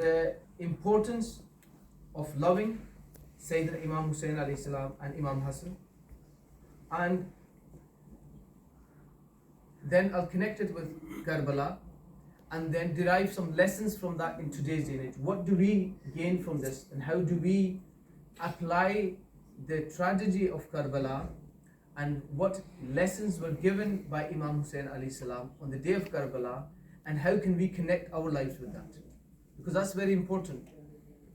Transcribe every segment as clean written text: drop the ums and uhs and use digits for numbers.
the importance of loving Sayyidina Imam Hussain alayhi salam and Imam Hassan, and then I'll connect it with Karbala and then derive some lessons from that in today's day and age. What do we gain from this, and how do we apply the tragedy of Karbala, and what lessons were given by Imam Hussain alayhi salam on the day of Karbala, and how can we connect our lives with that? Because that's very important.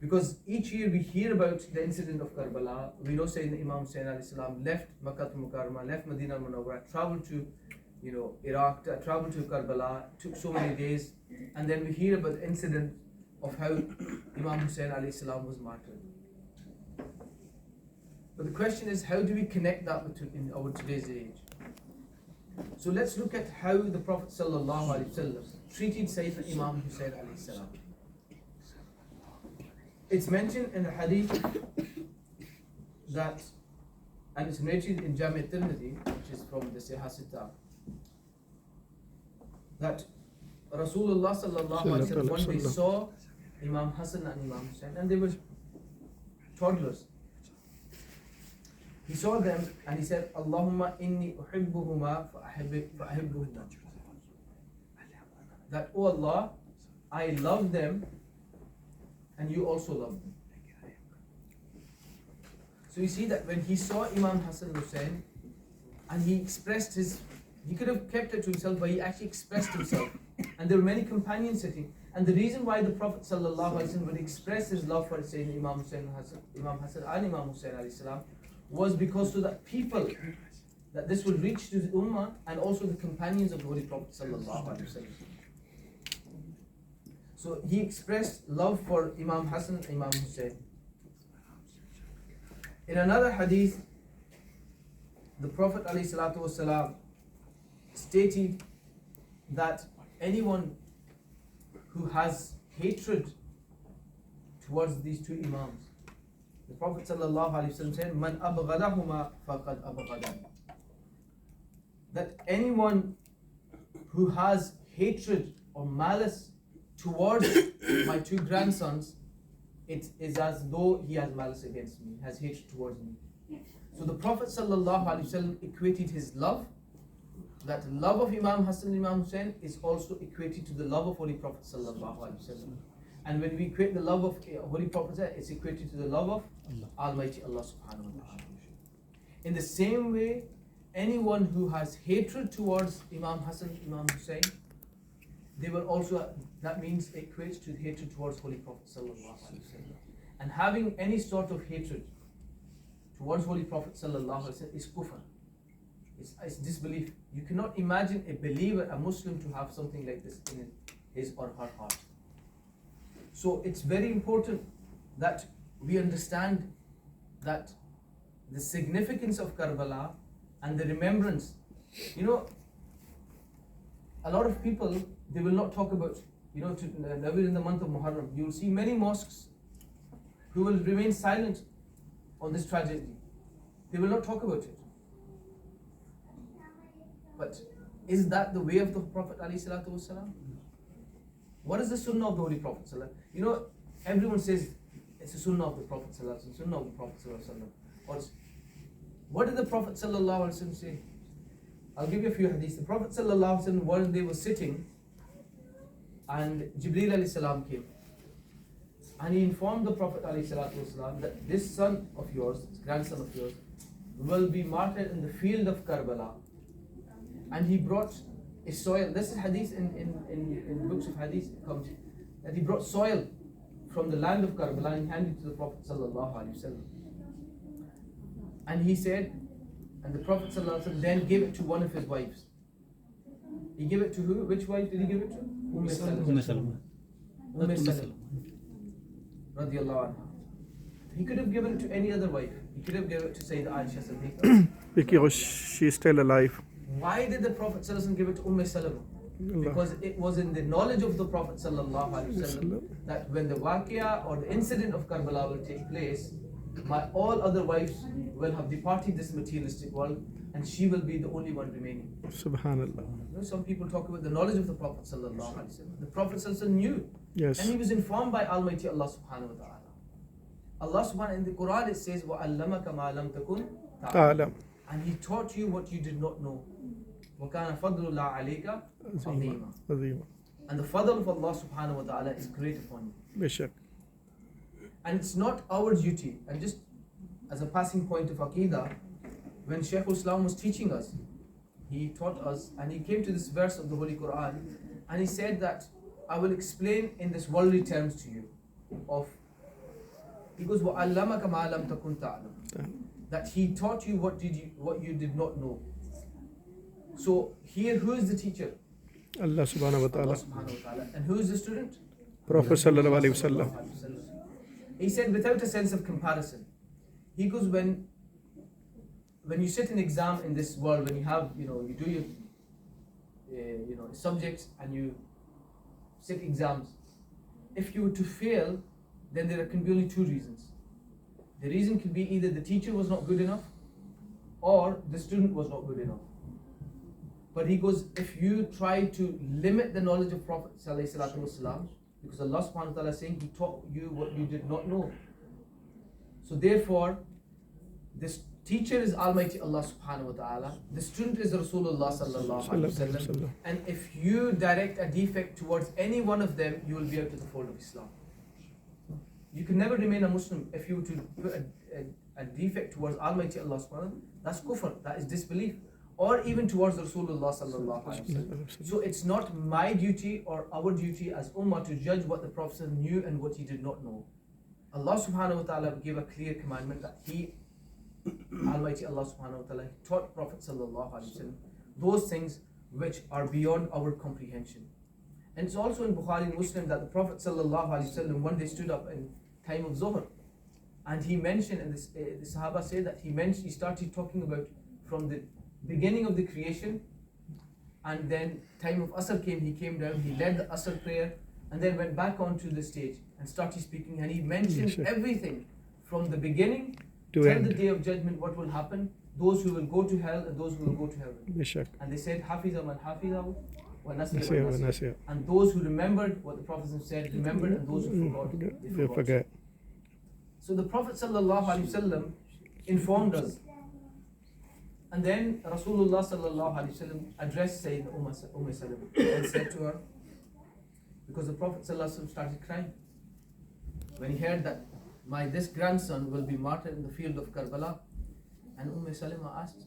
Because each year we hear about the incident of Karbala. We know Sayyidina Imam Hussain alayhi salam left Makkah al-Mukarramah, left Medina al-Munawwarah, traveled to Iraq, traveled to Karbala, took so many days, and then we hear about the incident of how Imam Hussain alayhi salam was martyred. But the question is, how do we connect that in our today's age? So let's look at how the Prophet sallallahu alaihi wasallam treated Sayyidina Imam Hussain alayhi salam. It's mentioned in the hadith that, and it's narrated in Jami' al-Tirmidhi, which is from the Sahih Sittah, that Rasulullah sallallahu alaihi wasallam one day saw Imam Hassan and Imam Hussain, and they were toddlers. He saw them and he said, Allahumma inni uhibbuhuma fa'ahibbuhuma. That, oh Allah, I love them and you also love them. So you see that when he saw Imam Hassan Hussain and he expressed he could have kept it to himself, but he actually expressed himself. And there were many companions sitting. And the reason why the Prophet ﷺ would express his love for Sayyidina Imam Hassan and Imam Hussain alayhi salam was because so that people, that this will reach to the Ummah and also the companions of the Holy Prophet ﷺ. So he expressed love for Imam Hassan and Imam Hussain. In another hadith, the Prophet ﷺ stated that anyone who has hatred towards these two Imams, the Prophet ﷺ said, Man abghadahuma faqad abghadani. That anyone who has hatred or malice towards my two grandsons, it is as though he has malice against me, has hatred towards me. So the Prophet ﷺ equated his love, that love of Imam Hassan and Imam Hussain is also equated to the love of Holy Prophet ﷺ. And when we equate the love of Holy Prophet, it's equated to the love of Almighty Allah subhanahu wa ta'ala. In the same way, anyone who has hatred towards Imam Hassan, Imam Hussain, they will also, that means equates to hatred towards Holy Prophet sallallahu alaihi wasallam. And having any sort of hatred towards Holy Prophet sallallahu alaihi wasallam is kufr. It's disbelief. You cannot imagine a believer, a Muslim, to have something like this in his or her heart. So it's very important that we understand that the significance of Karbala and the remembrance. A lot of people, they will not talk about, never in the month of Muharram, you will see many mosques who will remain silent on this tragedy. They will not talk about it. But is that the way of the Prophet ﷺ? What is the sunnah of the Holy Prophet ﷺ? Everyone says it's a sunnah of the Prophet ﷺ, sunnah of the Prophet ﷺ. What did the Prophet ﷺ say? I'll give you a few hadiths. The Prophet ﷺ, one day was sitting and Jibreel alayhi salam came. And he informed the Prophet ﷺ that this son of yours, this grandson of yours, will be martyred in the field of Karbala. And he brought a soil. This is hadith in books of hadith. It comes that he brought soil from the land of Karbala and handed it to the Prophet ﷺ. And he said, and the Prophet ﷺ then gave it to one of his wives. He gave it to who? Which wife did he give it to? Umm Salama. Radiallahu anha. He could have given it to any other wife. He could have given it to Sayyidah Aisha Siddiqa. Because she's still alive. Why did the Prophet ﷺ give it to Salama? Because it was in the knowledge of the Prophet ﷺ that when the waqia or the incident of Karbala will take place, my all other wives will have departed this materialistic world, and she will be the only one remaining. Subhanallah. You know, some people talk about the knowledge of the Prophet sallallahu alaihi wasallam. The Prophet sallallahu alaihi wasallam knew, Yes. and he was informed by Almighty Allah subhanahu wa ta'ala. Allah subhanahu in the Quran it says, وَعَلَّمَكَ مَا لَمْ تَكُنْ تَعْلَمْ, Ta'alam. and he taught you what you did not know. وَكَانَ فَضْلُ اللَّهِ عَلَيْكَ عَظِيمًا. Azima. And the fadl of Allah subhanahu wa ta'ala is great upon you. Bishak. And it's not our duty. And just as a passing point of Aqidah, when Shaykh al-Islam was teaching us, he taught us, and he came to this verse of the Holy Quran, and he said that I will explain in this worldly terms to you. He goes, وَعَلَّمَكَ مَا لَمْ تَكُنْ تَعْلَمْ, that he taught you what you did not know. So here, who is the teacher? Allah subhanahu wa Allah ta'ala. subhanahu wa ta'ala. And who is the student? Prophet sallallahu alaihi wasallam. He said, without a sense of comparison, he goes, when you sit an exam in this world, when you have, you do your, subjects and you sit exams, if you were to fail, then there can be only two reasons. The reason could be either the teacher was not good enough, or the student was not good enough. But he goes, if you try to limit the knowledge of Prophet ﷺ, because Allah subhanahu wa ta'ala is saying he taught you what you did not know. So therefore, this teacher is Almighty Allah subhanahu wa ta'ala, the student is Rasulullah sallallahu alaihi wasallam, and if you direct a defect towards any one of them, you will be out of the fold of Islam. You can never remain a Muslim if you were to put a defect towards Almighty Allah subhanahu wa ta'ala. That's kufr, that is disbelief. Or even towards Rasulullah sallallahu alaihi wasallam. So it's not my duty or our duty as ummah to judge what the Prophet knew and what he did not know. Allah subhanahu wa ta'ala gave a clear commandment that Almighty Allah subhanahu wa ta'ala taught Prophet sallallahu alaihi wasallam those things which are beyond our comprehension. And it's also in Bukhari and Muslim that the Prophet sallallahu alaihi wasallam one day stood up in time of Zuhr, and he mentioned, and the Sahaba say that he started talking about from the beginning of the creation, and then time of Asr came, he came down, he led the Asr prayer, and then went back onto the stage and started speaking, and he mentioned everything from the beginning till the day of judgment, what will happen, those who will go to hell and those who will go to heaven. And they said, Hafiza man hafizahu wa nasiya man nasiya. And those who remembered what the Prophet said, remembered, and those who forgot, they forgot. So the Prophet sallallahu alaihi wasallam informed us. And then Rasulullah sallallahu alaihi wasallam addressed Sayyidina Salama and said to her, because the Prophet sallallahu alaihi wasallam started crying when he heard that this grandson will be martyred in the field of Karbala. And Salama asked,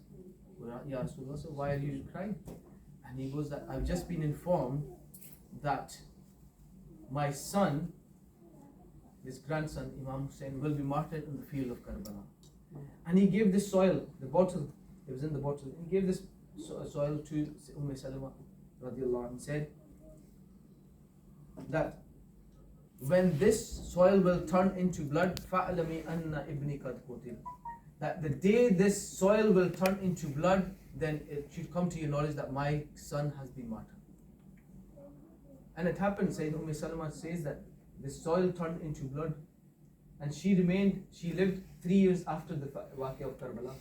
Ya Rasulullah, so why are you crying? And he goes that I've just been informed that my son, this grandson Imam Hussein, will be martyred in the field of Karbala. And he gave this soil, the bottle. It was in the bottle. He gave this soil to Salama radiallahu anhu and said that when this soil will turn into blood, فَأَلَمِ أَنَّ إِبْنِي قَدْ قُتِلَ, that the day this soil will turn into blood, then it should come to your knowledge that my son has been martyred. And it happened. Sayyidina Salama says that the soil turned into blood, and she lived 3 years after the Waqi of Karbala.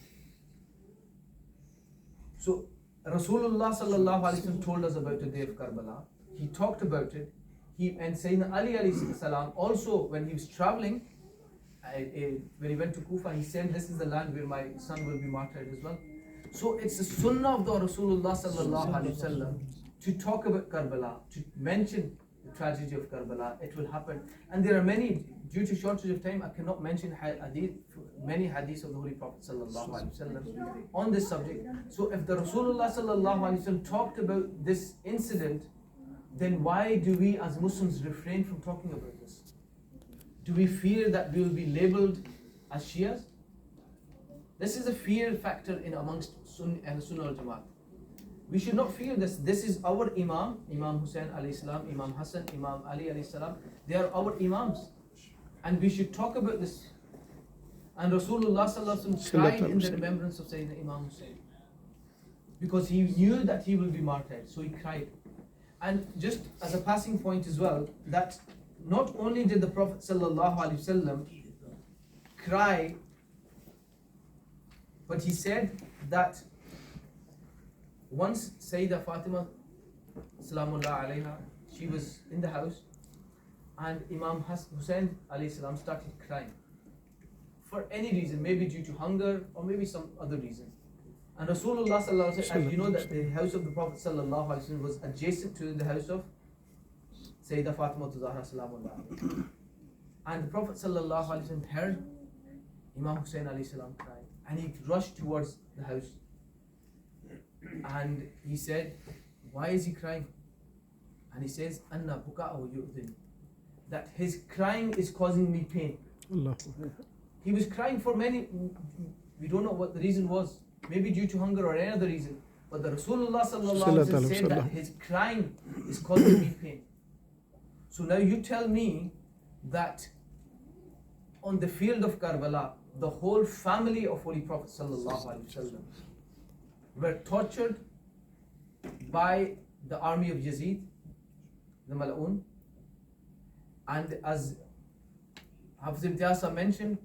So Rasulullah sallallahu alaihi wasallam told us about the day of Karbala. He talked about it. And Sayyidina Ali alayhi salam also, when he was traveling, when he went to Kufa, he said, this is the land where my son will be martyred as well. So it's the sunnah of the Rasulullah sallallahu alaihi wasallam to talk about Karbala, to mention the tragedy of Karbala. It will happen. And there are many, due to shortage of time, I cannot mention many hadiths of the Holy Prophet sallallahu alaihi wasallam on this subject. So if the Rasulullah sallallahu alaihi wasallam talked about this incident, then why do we as Muslims refrain from talking about this? Do we fear that we will be labeled as Shias? This is a fear factor amongst Sunni and Sunnah al-Jamaat. We should not fear this. This is our Imam, Imam Hussein alayhi salam, Imam Hassan, Imam Ali alayhi salam. They are our Imams. And we should talk about this. And Rasulullah sallallahu alaihi wasallam cried in the remembrance of Sayyidina Imam Hussein, because he knew that he will be martyred, so he cried. And just as a passing point as well, that not only did the Prophet sallallahu alaihi wasallam cry But he said that once Sayyidah Fatima Salamullah alayha, she was in the house and Imam Hussein alayhi salam started crying for any reason, maybe due to hunger or maybe some other reason. And Rasulullah sallallahu alaihi wasallam, as you know that the house of the Prophet sallallahu alaihi wasallam was adjacent to the house of Sayyidah Fatima Zahra Salamullah alayha. And the Prophet sallallahu alaihi wasallam heard Imam Hussein alayhi salam cry and he rushed towards the house. And he said, why is he crying? And he says, Anna buka'ahu yu'dhin, that his crying is causing me pain. Allah. He was crying for many, we don't know what the reason was, maybe due to hunger or any other reason, but the Rasulullah sallallahu alaihi wasallam said that his crying is causing me pain. So now you tell me that on the field of Karbala, the whole family of Holy Prophet sallallahu alaihi wasallam were tortured by the army of Yazid, the Mal'un, and as Hafiz Imtiasa mentioned,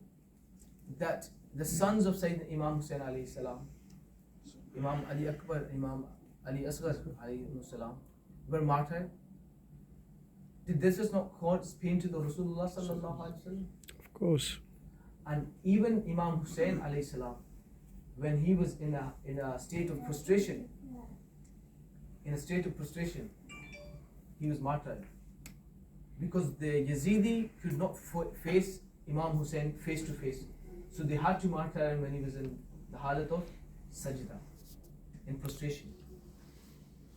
that the sons of Sayyidina Imam Hussein alayhi salam, Imam Ali Akbar, Imam Ali Asghar alayhi salam, were martyred. Did this just not cause pain to the Rasulullah sallallahu alaihi wasallam? Of course. And even Imam Hussein alayhi salam, when he was in a state of prostration, he was martyred because the Yazidi could not face Imam Hussein face to face, so they had to martyr him when he was in the halat of sajda, in prostration.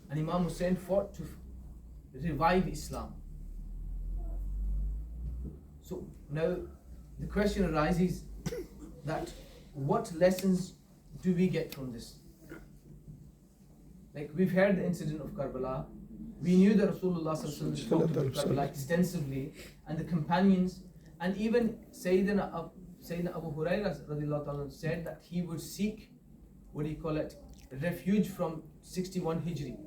And Imam Hussein fought to revive Islam. So now the question arises that what lessons do we get from this? Like, we've heard the incident of Karbala, we knew that Rasulullah talked about Karbala extensively, and the companions, and even Sayyidina Abu Hurairah radiallahu ta'ala said that he would seek, refuge from 61 Hijri.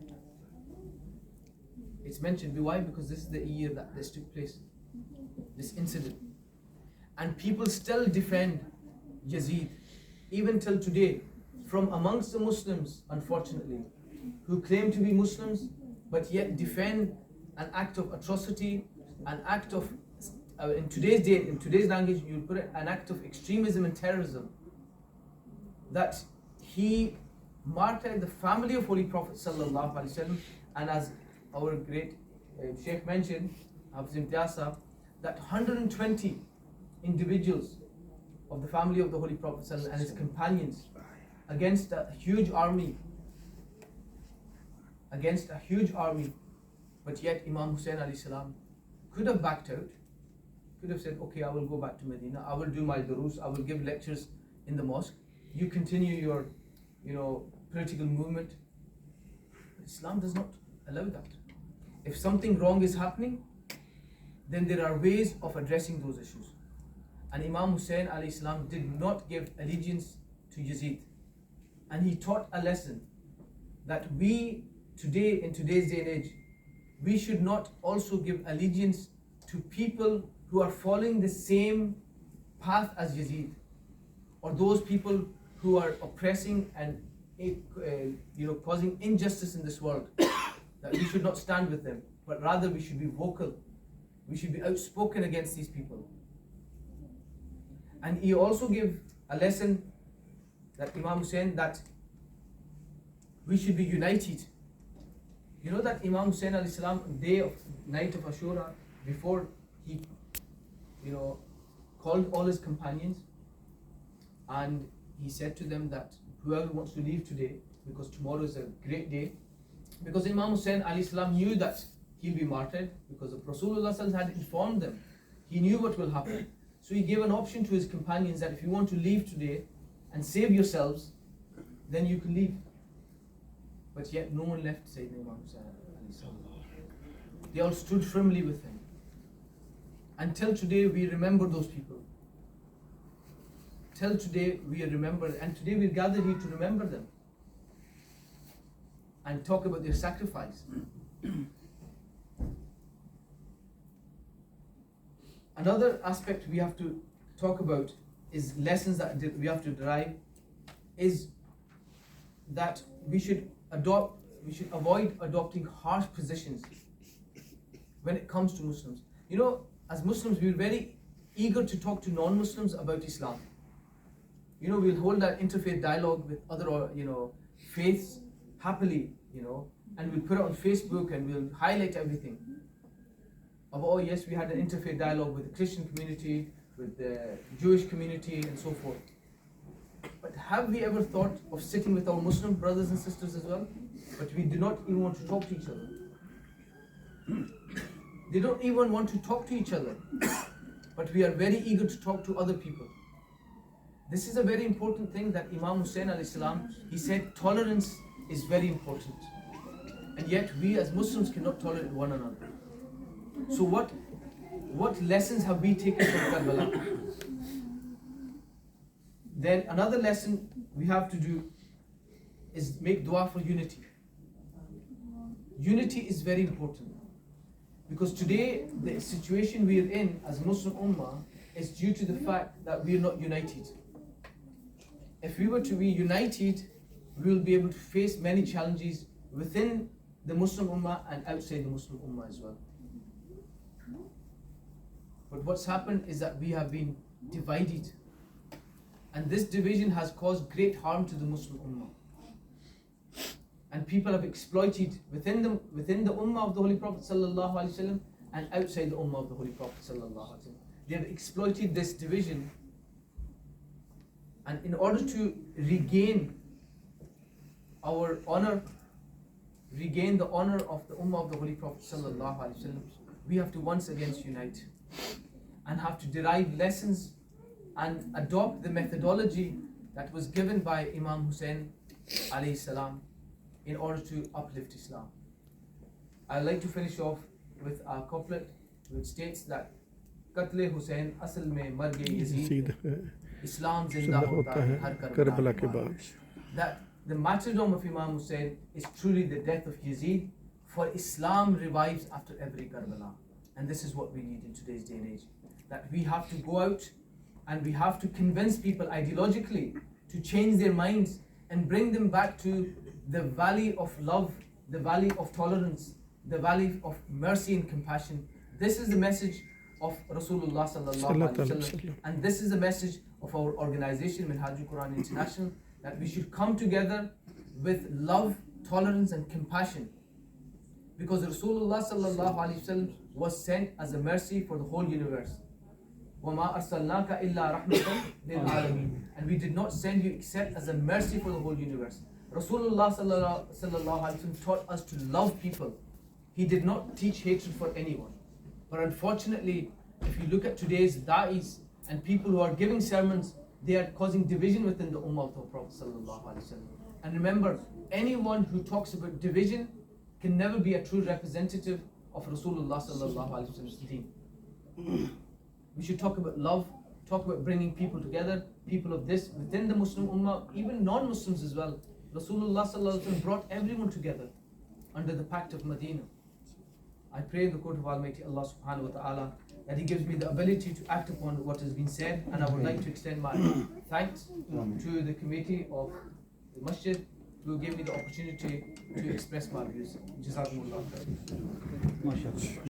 It's mentioned, why? Because this is the year that this took place, this incident. And people still defend Yazid, even till today, from amongst the Muslims, unfortunately, who claim to be Muslims, but yet defend an act of atrocity, an act of, in today's language, you put it, an act of extremism and terrorism, that he martyred the family of Holy Prophet sallallahu alaihi wasallam, and as our great Shayekh mentioned, Hafiz Imtiasa, that 120 individuals of the family of the Holy Prophet sallallahu alaihi wasallam and his companions against a huge army, but yet Imam Hussein alayhi salam could have backed out, could have said, okay, I will go back to Medina, I will do my durus, I will give lectures in the mosque, you continue your political movement. Islam does not allow that. If something wrong is happening, then there are ways of addressing those issues. And Imam Hussein alayhi salam did not give allegiance to Yazid, and he taught a lesson that we today, in today's day and age, we should not also give allegiance to people who are following the same path as Yazid, or those people who are oppressing and causing injustice in this world. That we should not stand with them, but rather we should be vocal, we should be outspoken against these people. And he also gave a lesson, that Imam Hussein, that we should be united. You know that Imam Hussein alayhi salam, night of Ashura, before he called all his companions, and he said to them that whoever wants to leave today, because tomorrow is a great day, because Imam Hussein alayhi salam knew that he'll be martyred, because the Rasulullah had informed them, he knew what will happen. So he gave an option to his companions that if you want to leave today and save yourselves, then you can leave. But yet no one left Sayyidina Imam Hussein alayhi salam. They all stood firmly with him. Until today we remember those people. Till today we remember, and today we're gathered here to remember them and talk about their sacrifice. Another aspect we have to talk about is lessons that we have to derive is that we should avoid adopting harsh positions when it comes to Muslims. You know, as Muslims, we're very eager to talk to non-Muslims about Islam. You know, we'll hold that interfaith dialogue with other, faiths happily, and we'll put it on Facebook and we'll highlight everything. Oh yes, we had an interfaith dialogue with the Christian community, with the Jewish community, and so forth. But have we ever thought of sitting with our Muslim brothers and sisters as well? But we do not even want to talk to each other. They don't even want to talk to each other. But we are very eager to talk to other people. This is a very important thing that Imam Hussain alayhi salam, he said tolerance is very important. And yet we as Muslims cannot tolerate one another. So what lessons have we taken from Karbala? Then another lesson we have to do is make dua for unity. Unity is very important. Because today, the situation we are in as Muslim Ummah is due to the fact that we are not united. If we were to be united, we will be able to face many challenges within the Muslim Ummah and outside the Muslim Ummah as well. But what's happened is that we have been divided. And this division has caused great harm to the Muslim Ummah. And people have exploited within the Ummah of the Holy Prophet ﷺ and outside the Ummah of the Holy Prophet ﷺ. They have exploited this division, and in order to regain our honor, regain the honor of the Ummah of the Holy Prophet ﷺ, we have to once again unite and have to derive lessons and adopt the methodology that was given by Imam Hussain alayhi salam in order to uplift Islam. I'd like to finish off with a couplet which states that Qatl Hussain asl mein mar gaye Yazid, Islam zinda hota hai har Karbala ke baad. That the martyrdom of Imam Hussain is truly the death of Yazid, for Islam revives after every Karbala. And this is what we need in today's day and age. That we have to go out and we have to convince people ideologically to change their minds and bring them back to the valley of love, the valley of tolerance, the valley of mercy and compassion. This is the message of Rasulullah sallallahu alaihi wasallam, and this is the message of our organization Minhaj.Coatbridge.Channel International, that we should come together with love, tolerance and compassion, because Rasulullah sallallahu alaihi wasallam was sent as a mercy for the whole universe. وَمَا أَرْسَلْنَاكَ إِلَّا رَحْمَةً لِلْعَالَمِينَ. And we did not send you except as a mercy for the whole universe. Rasulullah sallallahu alaihi wasallam taught us to love people. He did not teach hatred for anyone. But unfortunately, if you look at today's da'is and people who are giving sermons, they are causing division within the ummah of the Prophet sallallahu alaihi wasallam. And remember, anyone who talks about division can never be a true representative of Rasulullah sallallahu alaihi wasallam's deen. We should talk about love, talk about bringing people together, people of this within the Muslim Ummah, even non-Muslims as well. Rasulullah sallallahu alaihi wasallam brought everyone together under the Pact of Medina. I pray in the court of Almighty Allah subhanahu wa ta'ala that He gives me the ability to act upon what has been said, and I would like to extend my thanks to the committee of the masjid who gave me the opportunity to express my views. Jazakumullah khair.